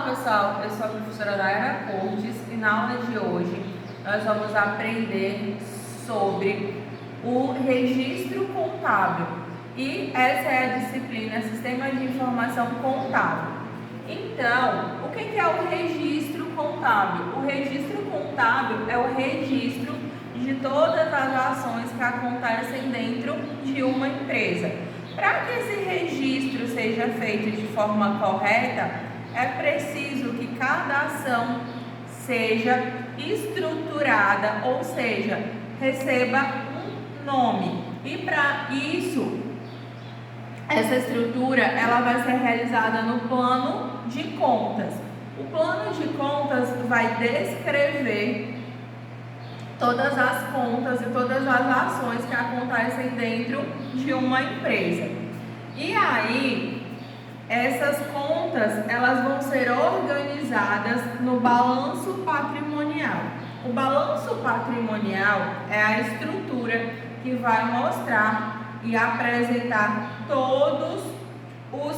pessoal, eu sou a professora Nayara Cortes e na aula de hoje nós vamos aprender sobre o registro contábil e essa é a disciplina Sistema de Informação Contábil. Então, o que é o registro contábil? O registro contábil é o registro de todas as ações que acontecem dentro de uma empresa. Para que esse registro seja feito de forma correta, é preciso que cada ação seja estruturada, ou seja, receba um nome. E para isso, essa estrutura ela vai ser realizada no plano de contas. O plano de contas vai descrever todas as contas e todas as ações que acontecem dentro de uma empresa. E aí, essas contas, elas vão ser organizadas no balanço patrimonial. O balanço patrimonial é a estrutura que vai mostrar e apresentar todos os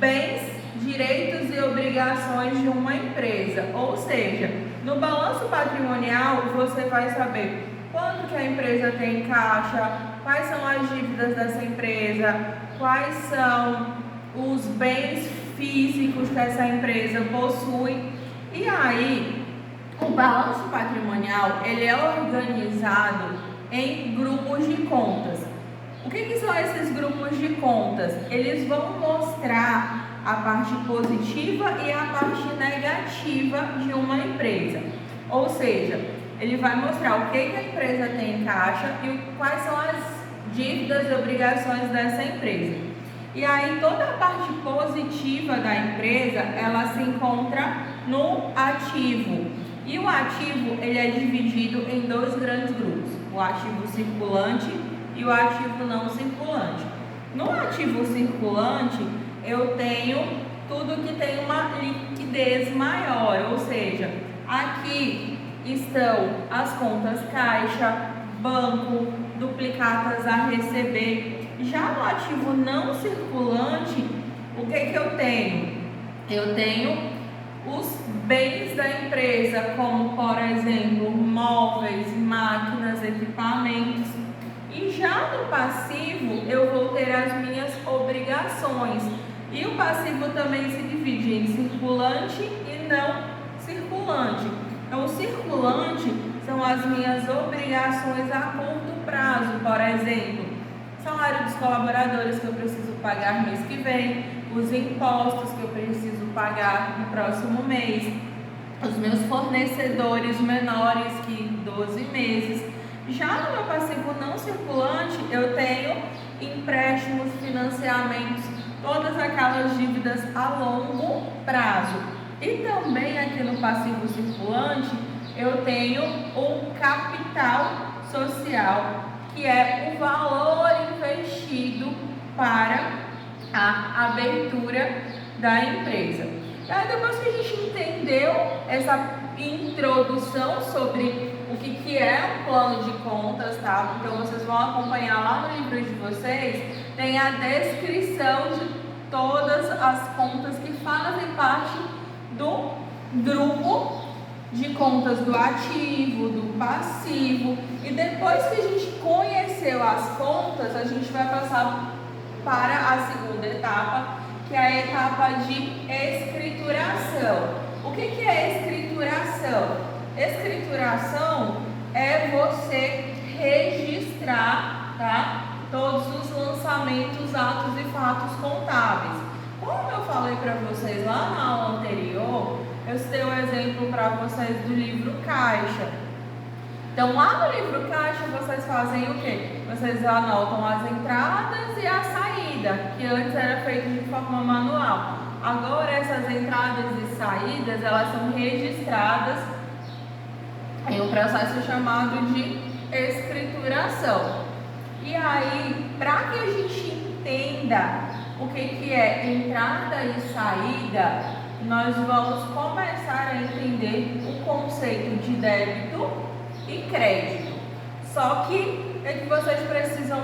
bens, direitos e obrigações de uma empresa. Ou seja, no balanço patrimonial você vai saber quanto que a empresa tem em caixa, quais são as dívidas dessa empresa, quais são os bens físicos que essa empresa possui. E aí, o balanço patrimonial ele é organizado em grupos de contas. O que são esses grupos de contas? Eles vão mostrar a parte positiva e a parte negativa de uma empresa. Ou seja, ele vai mostrar o que a empresa tem em caixa e quais são as dívidas e obrigações dessa empresa. E aí toda a parte positiva da empresa, ela se encontra no ativo. E o ativo, ele é dividido em dois grandes grupos, o ativo circulante e o ativo não circulante. No ativo circulante, eu tenho tudo que tem uma liquidez maior, ou seja, aqui estão as contas caixa, banco, duplicatas a receber. Já no ativo não circulante, o que eu tenho? Eu tenho os bens da empresa, como por exemplo, móveis, máquinas, equipamentos. E já no passivo, eu vou ter as minhas obrigações. E o passivo também se divide em circulante e não circulante. Então, o circulante são as minhas obrigações a curto prazo, por exemplo, salário dos colaboradores que eu preciso pagar mês que vem, os impostos que eu preciso pagar no próximo mês, os meus fornecedores menores que 12 meses. Já no meu passivo não circulante, eu tenho empréstimos, financiamentos, todas aquelas dívidas a longo prazo. E também aqui no passivo circulante, eu tenho o capital social, que é o valor investido para a abertura da empresa. E aí, depois que a gente entendeu essa introdução sobre o que é um plano de contas, tá? Então, vocês vão acompanhar lá no livro de vocês, tem a descrição de todas as contas que fazem parte do grupo de contas do ativo, do passivo. E depois que a gente conheceu as contas, a gente vai passar para a segunda etapa, que é a etapa de escrituração. O que é escrituração? Escrituração é você registrar, tá, todos os lançamentos, atos e fatos contábeis. Como eu falei para vocês lá na aula anterior, eu citei um exemplo para vocês do livro Caixa. Então, lá no livro Caixa, vocês fazem o quê? Vocês anotam as entradas e a saída, que antes era feito de forma manual. Agora, essas entradas e saídas, elas são registradas em um processo chamado de escrituração. E aí, para que a gente entenda o que é entrada e saída, nós vamos começar a entender o conceito de débito e crédito. Só que o que vocês precisam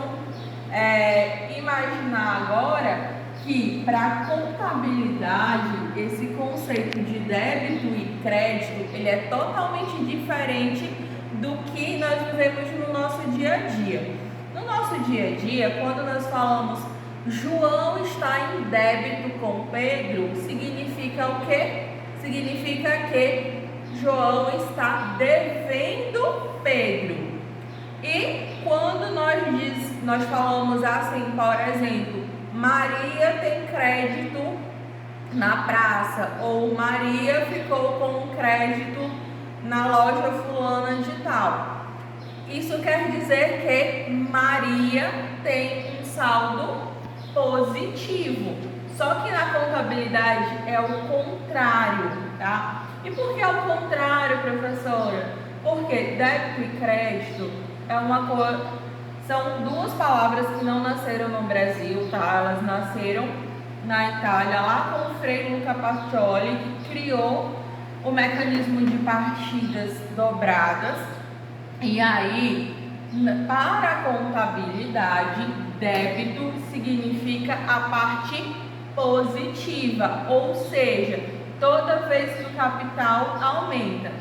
imaginar agora que para contabilidade esse conceito de débito e crédito ele é totalmente diferente do que nós vivemos no nosso dia a dia. No nosso dia a dia, quando nós falamos João está em débito com Pedro, significa o quê? Significa que João está devendo Pedro. E quando nós falamos assim, por exemplo, Maria tem crédito na praça, ou Maria ficou com crédito na loja fulana de tal. Isso quer dizer que Maria tem um saldo positivo. Só que na contabilidade é o contrário, tá? E por que é o contrário, professora? Porque débito e crédito é uma coisa, são duas palavras que não nasceram no Brasil, tá? Elas nasceram na Itália, lá com o Frei Luca Pacioli, que criou o mecanismo de partidas dobradas. E aí, para a contabilidade, débito significa a parte positiva, ou seja, toda vez que o capital aumenta.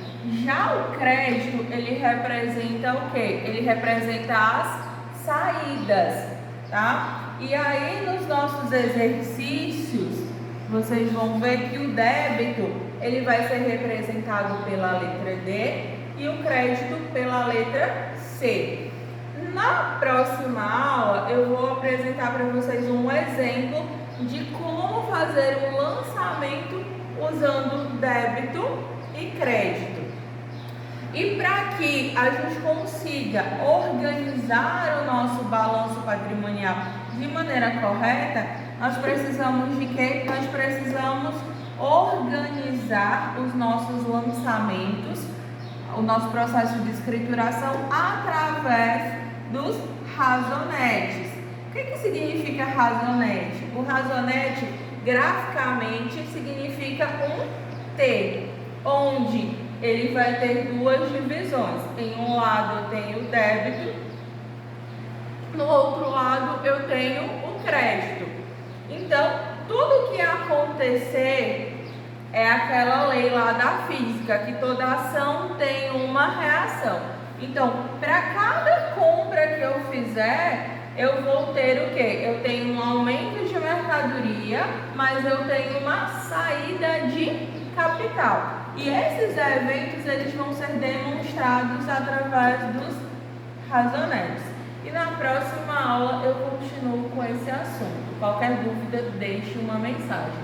Já o crédito, ele representa o quê? Ele representa as saídas, tá? E aí, nos nossos exercícios, vocês vão ver que o débito, ele vai ser representado pela letra D e o crédito pela letra C. Na próxima aula, eu vou apresentar para vocês um exemplo de como fazer um lançamento usando débito e crédito. E para que a gente consiga organizar o nosso balanço patrimonial de maneira correta, nós precisamos de quê? Nós precisamos organizar os nossos lançamentos, o nosso processo de escrituração através dos razonetes. O que significa razonete? O razonete, graficamente, significa um T, onde ele vai ter duas divisões. Em um lado eu tenho o débito, no outro lado eu tenho o crédito. Então, tudo que acontecer é aquela lei lá da física, que toda ação tem uma reação. Então, para cada compra que eu fizer, eu vou ter o quê? Eu tenho um aumento de mercadoria, mas eu tenho uma saída de capital. E esses eventos, eles vão ser demonstrados através dos razonetes. E na próxima aula eu continuo com esse assunto. Qualquer dúvida, deixe uma mensagem.